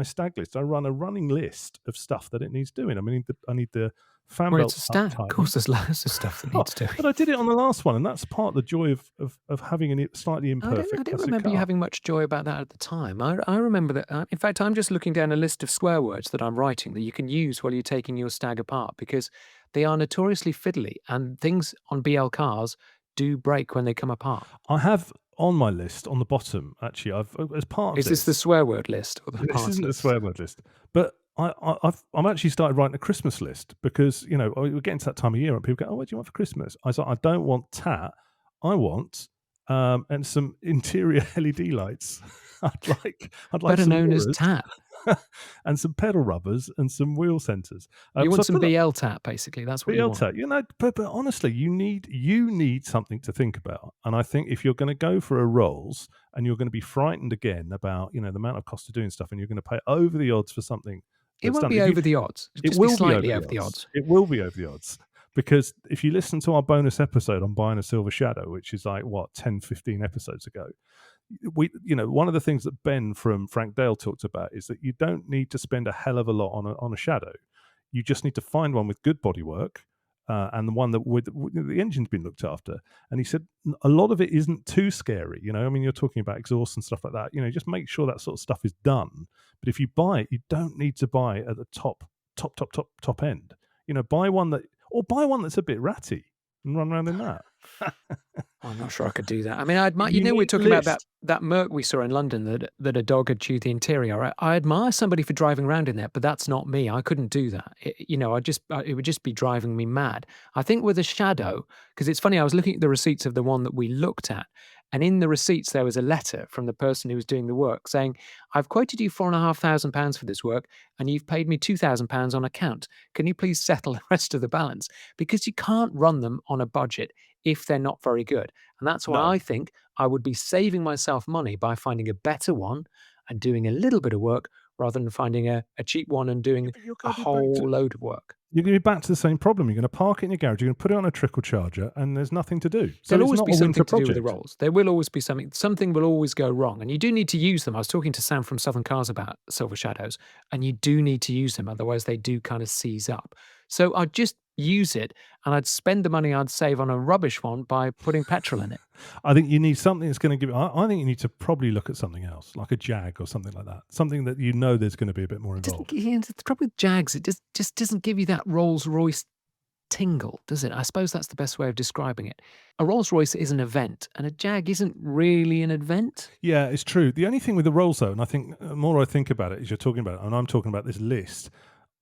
Stag list, I run a running list of stuff that it needs doing. I mean, I need the fan belt. It's a Stag. Of course, there's loads of stuff that needs doing. But I did it on the last one, and that's part of the joy of having a slightly imperfect. I don't remember you having much joy about that at the time. I remember that. In fact, I'm just looking down a list of swear words that I'm writing that you can use while you're taking your Stag apart, because they are notoriously fiddly, and things on BL cars do break when they come apart. I have on my list on the bottom, actually, I've as part of Is this the swear word list? Or the this isn't the list? swear word list, but I've actually started writing a Christmas list because we're getting to that time of year and people go, oh, what do you want for Christmas? I said, I don't want tat, I want and some interior LED lights. I'd like better some known mirrors, as tat. and some pedal rubbers and some wheel centers. You want some BL BL tat, basically. That's what you want. tat. But honestly, you need something to think about. And I think if you're going to go for a Rolls and you're going to be frightened again about the amount of cost of doing stuff, and you're going to pay over the odds for something, It won't be over the odds. it will be slightly be over the odds. It will be over the odds. Because if you listen to our bonus episode on buying a Silver Shadow, which is like 10, 15 episodes ago, one of the things that Ben from Frank Dale talked about is that you don't need to spend a hell of a lot on a Shadow. You just need to find one with good bodywork and the one that with the engine's been looked after. And he said a lot of it isn't too scary. I mean, you're talking about exhaust and stuff like that. Just make sure that sort of stuff is done. But if you buy it, you don't need to buy at the top end. Buy one that's a bit ratty and run around in that. I'm not sure I could do that. I mean, I admire. You We're need talking about list. that Merc we saw in London that a dog had chewed the interior. I admire somebody for driving around in there, but that's not me. I couldn't do that. It would just be driving me mad. I think with a Shadow, because it's funny. I was looking at the receipts of the one that we looked at, and in the receipts there was a letter from the person who was doing the work saying, "I've quoted you £4,500 for this work, and you've paid me £2,000 on account. Can you please settle the rest of the balance? Because you can't run them on a budget if they're not very good." And that's why No. I think I would be saving myself money by finding a better one and doing a little bit of work rather than finding a cheap one and doing But you're a going to be back whole to load of work. you're going to be back to the same problem. You're going to park it in your garage. You're going to put it on a trickle charger, and there's nothing to do. So There'll it's always not be a winter something to do with the project. Rolls. There will always be something. Something will always go wrong, and you do need to use them. I was talking to Sam from Southern Cars about Silver Shadows, and you do need to use them, otherwise they do kind of seize up. So I'd just use it, and I'd spend the money I'd save on a rubbish one by putting petrol in it. I think you need something that's going to give. I think you need to probably look at something else, like a Jag or something like that. Something that you know there's going to be a bit more involved. The trouble with Jags, it just doesn't give you that Rolls Royce tingle, does it? I suppose that's the best way of describing it. A Rolls Royce is an event, and a Jag isn't really an event. Yeah, it's true. The only thing with the Rolls, though, and I think the more I think about it, as you're talking about it, and I'm talking about this list,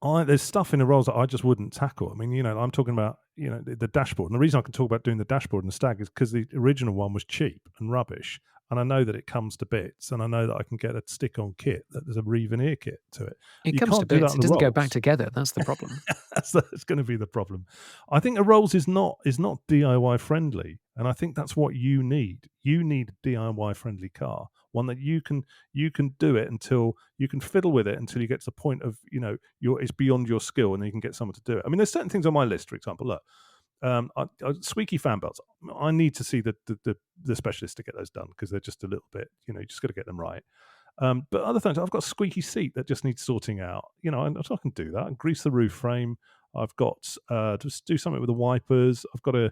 there's stuff in the Rolls that I just wouldn't tackle. I mean, I'm talking about, the dashboard. And the reason I can talk about doing the dashboard and the Stag is because the original one was cheap and rubbish. And I know that it comes to bits, and I know that I can get a stick-on kit that there's a re-veneer kit to it. It You comes to can't do that bits. on It the doesn't go Rolls. back together. That's the problem. That's going to be the problem. I think a Rolls is not DIY friendly, and I think that's what you need. You need a DIY friendly car, one that you can do it until you can fiddle with it until you get to the point of it's beyond your skill, and then you can get someone to do it. I mean, there's certain things on my list. For example, look, squeaky fan belts. I need to see the specialist to get those done because they're just a little bit. You just got to get them right. But other things, I've got a squeaky seat that just needs sorting out. I can do that. Grease the roof frame. I've got just do something with the wipers. I've got a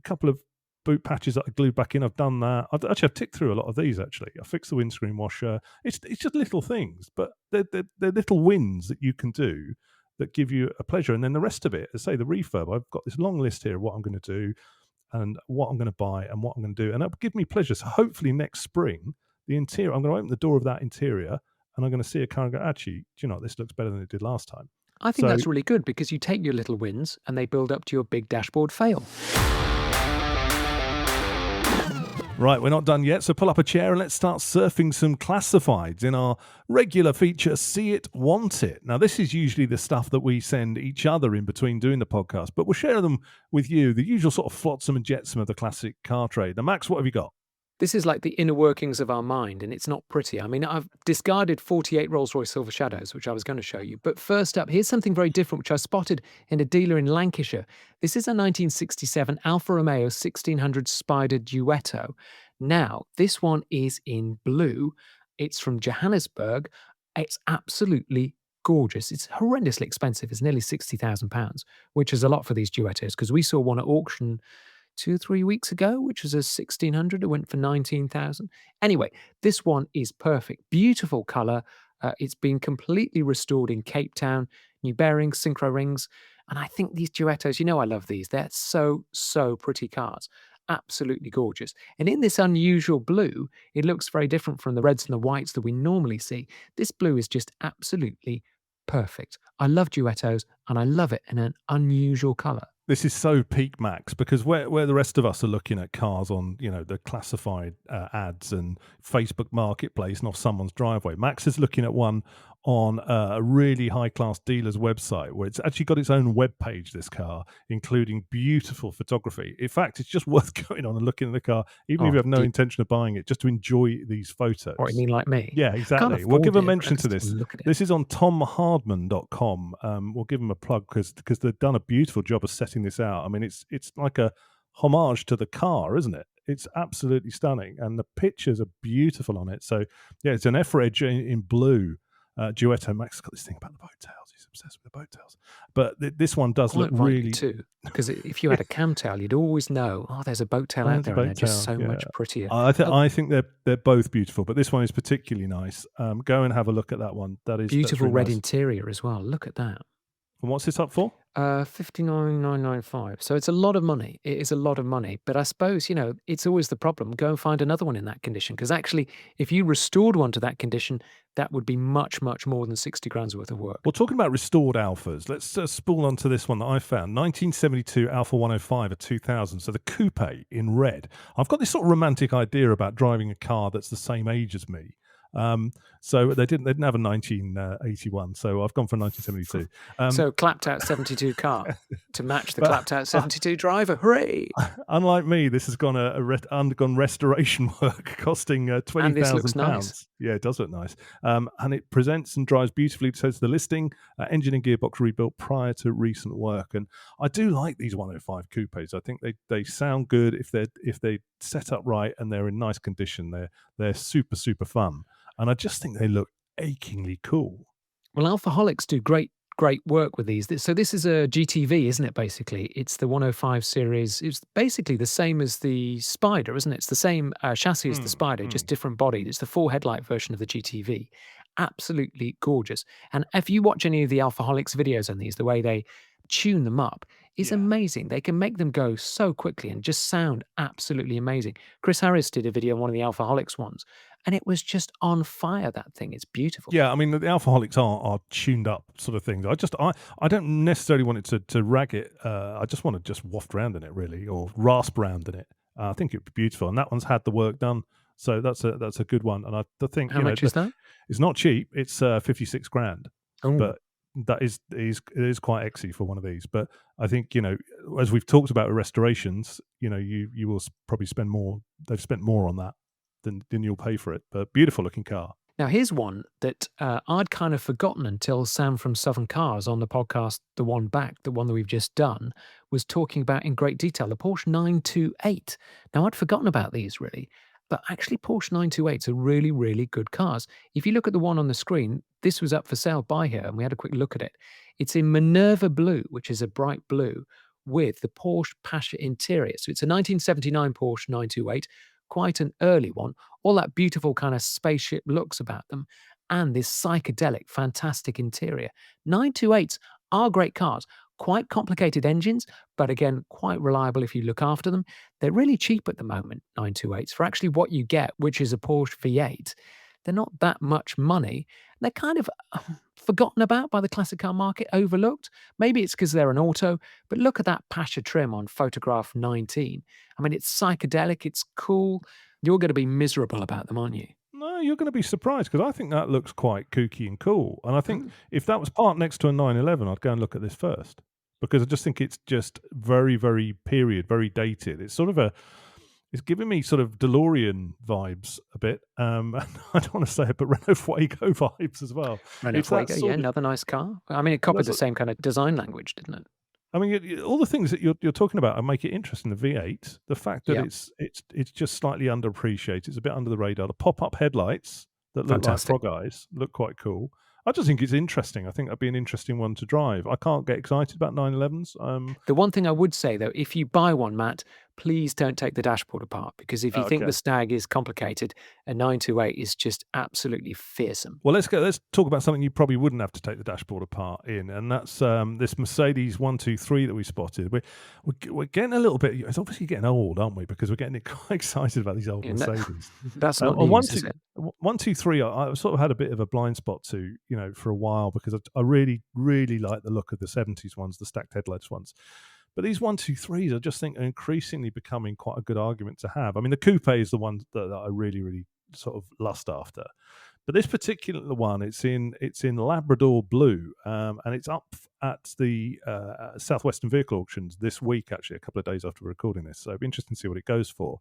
couple of boot patches that I glued back in. I've done that. I've ticked through a lot of these actually. I fixed the windscreen washer. It's just little things, but they're little wins that you can do that give you a pleasure. And then the rest of it, as I say, the refurb. I've got this long list here of what I'm going to do and what I'm going to buy and what I'm going to do, and that'll give me pleasure. So hopefully next spring, the interior, I'm going to open the door of that interior and I'm going to see a car and go, actually, this looks better than it did last time. I think that's really good because you take your little wins and they build up to your big dashboard fail. Right, we're not done yet, so pull up a chair and let's start surfing some classifieds in our regular feature, See It, Want It. Now, this is usually the stuff that we send each other in between doing the podcast, but we'll share them with you, the usual sort of flotsam and jetsam of the classic car trade. Now, Max, what have you got? This is like the inner workings of our mind, and it's not pretty. I mean, I've discarded 48 Rolls Royce Silver Shadows, which I was going to show you. But first up, here's something very different, which I spotted in a dealer in Lancashire. This is a 1967 Alfa Romeo 1600 Spider Duetto. Now, this one is in blue. It's from Johannesburg. It's absolutely gorgeous. It's horrendously expensive. It's nearly £60,000, which is a lot for these Duettos, because we saw one at auction 2 or 3 weeks ago, which was a 1600. It went for 19,000. Anyway, this one is perfect. Beautiful color. It's been completely restored in Cape Town. New bearings, synchro rings. And I think these Duettos, I love these. They're so, so pretty cars. Absolutely gorgeous. And in this unusual blue, it looks very different from the reds and the whites that we normally see. This blue is just absolutely perfect. I love Duettos, and I love it in an unusual color. This is so peak Max, because where the rest of us are looking at cars on the classified ads and Facebook Marketplace and off someone's driveway, Max is looking at one on a really high-class dealer's website where it's actually got its own web page, this car, including beautiful photography. In fact, it's just worth going on and looking at the car, even if you have no intention of buying it, just to enjoy these photos. Or you mean like me? Yeah, exactly. We'll give a mention to this. This is on tomhardman.com. We'll give them a plug because they've done a beautiful job of setting this out. I mean, it's like a homage to the car, isn't it? It's absolutely stunning, and the pictures are beautiful on it. So, yeah, it's an F-Reg in blue. Duetto. Max got this thing about the boat tails. He's obsessed with the boat tails. But this one does look really too. Because if you had a camtail, you'd always know. There's a boat tail out there, and they're just so much prettier. I think they're both beautiful, but this one is particularly nice. Go and have a look at that one. That is beautiful really red nice. Interior as well. Look at that. And what's this up for? 59,995. So it's a lot of money. It is a lot of money. But I suppose, it's always the problem. Go and find another one in that condition. Because actually, if you restored one to that condition, that would be much, much more than 60 grand's worth of work. Well, talking about restored Alfas, let's spool onto this one that I found. 1972 Alfa 105 a 2000. So the coupe in red. I've got this sort of romantic idea about driving a car that's the same age as me. So they didn't have a 1981, so I've gone for 1972. So clapped out 72 car to match the clapped out 72 driver. Hooray! Unlike me, this has undergone restoration work, costing £20,000. Nice. Yeah, it does look nice. And it presents and drives beautifully. It says the listing, engine and gearbox rebuilt prior to recent work. And I do like these 105 coupes. I think they sound good if they set up right and they're in nice condition. They're super, super fun. And I just think they look achingly cool. Well, Alfaholics do great work with these. So this is a GTV, isn't it, basically? It's the 105 series. It's basically the same as the Spider, isn't it? It's the same chassis as the Spider, just different body. It's the full headlight version of the GTV. Absolutely gorgeous. And if you watch any of the Alfaholics videos on these, the way they tune them up is amazing. They can make them go so quickly and just sound absolutely amazing. Chris Harris did a video on one of the Alfaholics ones, and it was just on fire, that thing. It's beautiful. Yeah, I mean, the Alfaholics are tuned up sort of things. I don't necessarily want it to rag it. I just want to just waft around in it, really, or rasp around in it. I think it'd be beautiful. And that one's had the work done. So that's a good one. And I think, How much is that? It's not cheap. It's 56 grand. Oh. But that is quite exy for one of these. But I think, as we've talked about with restorations, you will probably spend more. They've spent more on that than you'll pay for it. But beautiful looking car. Now, here's one that I'd kind of forgotten until Sam from Southern Cars on the podcast, the one that we've just done, was talking about in great detail, the Porsche 928. Now, I'd forgotten about these, really. But actually, Porsche 928s are really, really good cars. If you look at the one on the screen, this was up for sale by here, and we had a quick look at it. It's in Minerva Blue, which is a bright blue, with the Porsche Pasha interior. So it's a 1979 Porsche 928, quite an early one. All that beautiful kind of spaceship looks about them, and this psychedelic, fantastic interior. 928s are great cars. Quite complicated engines, but again, quite reliable if you look after them. They're really cheap at the moment, 928s, for actually what you get, which is a Porsche V8. They're not that much money. They're kind of forgotten about by the classic car market, overlooked. Maybe it's because they're an auto, but look at that Pasha trim on photograph 19. I mean, it's psychedelic, it's cool. You're going to be miserable about them, aren't you? No, you're going to be surprised because I think that looks quite kooky and cool. And I think if that was parked next to a 911, I'd go and look at this first. Because I just think it's just very, very period, very dated. It's sort of it's giving me sort of DeLorean vibes a bit. And I don't want to say it, but Renault Fuego vibes as well. Renault Fuego, yeah, another nice car. I mean, it copied the same kind of design language, didn't it? I mean, all the things that you're talking about make it interesting. The V8, the fact that it's just slightly underappreciated, it's a bit under the radar. The pop-up headlights that look like frog eyes look quite cool. I just think it's interesting. I think that'd be an interesting one to drive. I can't get excited about 911s. The one thing I would say, though, if you buy one, Matt, please don't take the dashboard apart, because if you think the Stag is complicated, a 928 is just absolutely fearsome. Well, let's talk about something you probably wouldn't have to take the dashboard apart in, and that's this Mercedes 123 that we spotted. We're getting a little bit. It's obviously getting old, aren't we? Because we're getting quite excited about these old Mercedes. That's not news, is it? 123, I sort of had a bit of a blind spot to, for a while, because I really, really like the look of the 70s ones, the stacked headlights ones. But these 123s, I just think, are increasingly becoming quite a good argument to have. I mean, the coupe is the one that I really, really sort of lust after. But this particular one, it's in Labrador blue, and it's up at the Southwestern Vehicle Auctions this week, actually, a couple of days after we're recording this. So it'd be interesting to see what it goes for.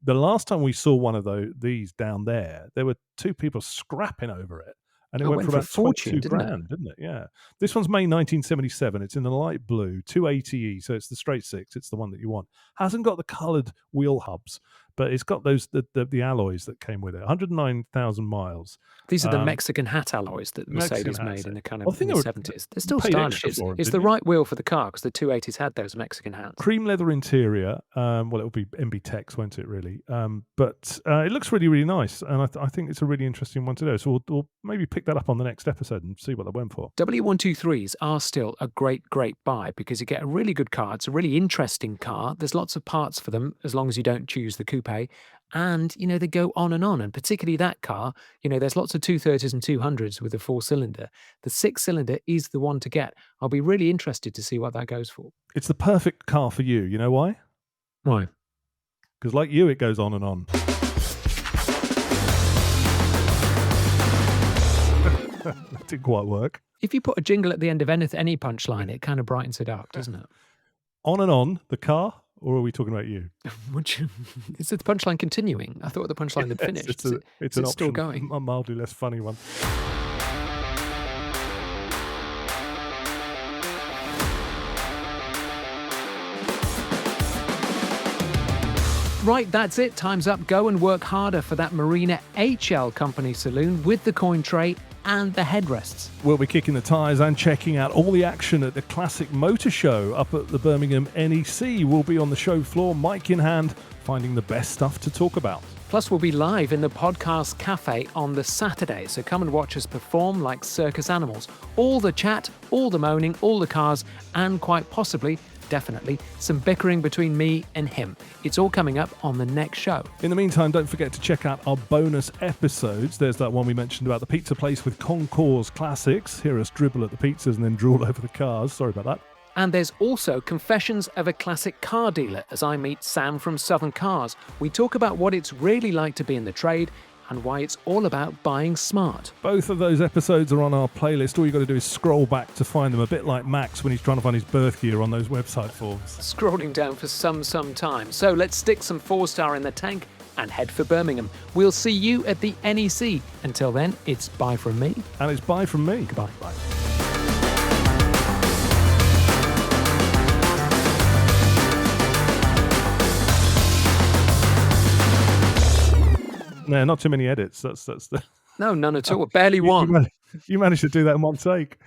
The last time we saw one of these down there were two people scrapping over it. And it went for about 22 grand, didn't it? Yeah. This one's May 1977. It's in the light blue, 280E, so it's the straight six. It's the one that you want. Hasn't got the coloured wheel hubs, but it's got the alloys that came with it. 109,000 miles. These are the Mexican hat alloys that Mercedes Mexican made hats, in the kind I of think in they the were- 70s. They're still paid stylish. extra It's, for 'em, it's didn't the you? right wheel for the car because the 280s had those Mexican hats. Cream leather interior. Well, it'll be MB Tex, won't it? Really, but it looks really, really nice, and I think it's a really interesting one to do. So we'll maybe pick that up on the next episode and see what they went for. W123s are still a great buy because you get a really good car. It's a really interesting car. There's lots of parts for them as long as you don't choose the coupe. And, they go on. And particularly that car, there's lots of 230s and 200s with a 4-cylinder. The 6-cylinder is the one to get. I'll be really interested to see what that goes for. It's the perfect car for you. You know why? Why? Because like you, it goes on and on. That didn't quite work. If you put a jingle at the end of any punchline, it kind of brightens it up, doesn't it? On and on, the car, or are we talking about you? Is the punchline continuing? I thought the punchline had finished. It's Is an it option, still going? a mildly less funny one. Right, that's it. Time's up. Go and work harder for that Marina HL Company saloon with the coin tray and the headrests. We'll be kicking the tyres and checking out all the action at the Classic Motor Show up at the Birmingham NEC. We'll be on the show floor, mic in hand, finding the best stuff to talk about. Plus, we'll be live in the Podcast Cafe on the Saturday, so come and watch us perform like circus animals. All the chat, all the moaning, all the cars, and quite possibly, definitely, some bickering between me and him. It's all coming up on the next show. In the meantime, don't forget to check out our bonus episodes. There's that one we mentioned about the pizza place with Concours Classics. Hear us dribble at the pizzas and then drool over the cars. Sorry about that. And there's also Confessions of a Classic Car Dealer as I meet Sam from Southern Cars. We talk about what it's really like to be in the trade and why it's all about buying smart. Both of those episodes are on our playlist. All you got to do is scroll back to find them, a bit like Max when he's trying to find his birth year on those website forms. Scrolling down for some time. So let's stick some 4-star in the tank and head for Birmingham. We'll see you at the NEC. Until then, it's bye from me. And it's bye from me. Goodbye. Bye. No, not too many edits. That's the. No, none at all. Barely one. You managed to do that in one take.